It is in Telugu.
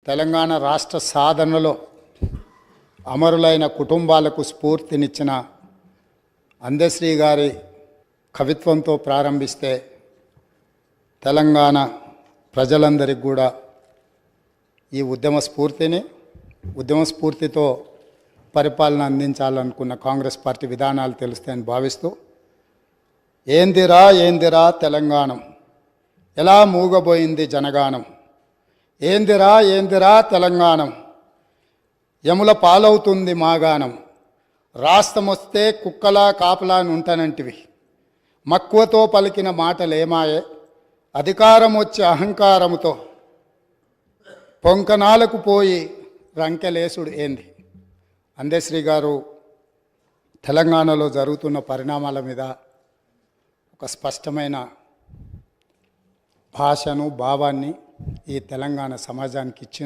తెలంగాణ రాష్ట్ర సాధనలో అమరులైన కుటుంబాలకు స్ఫూర్తినిచ్చిన అందశ్రీ గారి కవిత్వంతో ప్రారంభిస్తే తెలంగాణ ప్రజలందరికీ కూడా ఈ ఉద్యమ స్ఫూర్తితో పరిపాలన అందించాలనుకున్న కాంగ్రెస్ పార్టీ విధానాలు తెలుస్తాయని భావిస్తూ ఏందిరా తెలంగాణం ఎలా మూగబోయింది జనగానం, ఏందిరా తెలంగాణం యముల పాలవుతుంది మాగానం, రాష్ట్రమొస్తే కుక్కలా కాపలా నుంటనంటివి, మక్కువతో పలికిన మాటలేమాయే, అధికారం వచ్చే అహంకారముతో పొంకనాలకు పోయి రంకెలేసుడు ఏంది. అందశ్రీ గారు తెలంగాణలో జరుగుతున్న పరిణామాల మీద ఒక స్పష్టమైన భాషను భావాన్ని ఈ తెలంగాణ సమాజానికి ఇచ్చిండ్రు.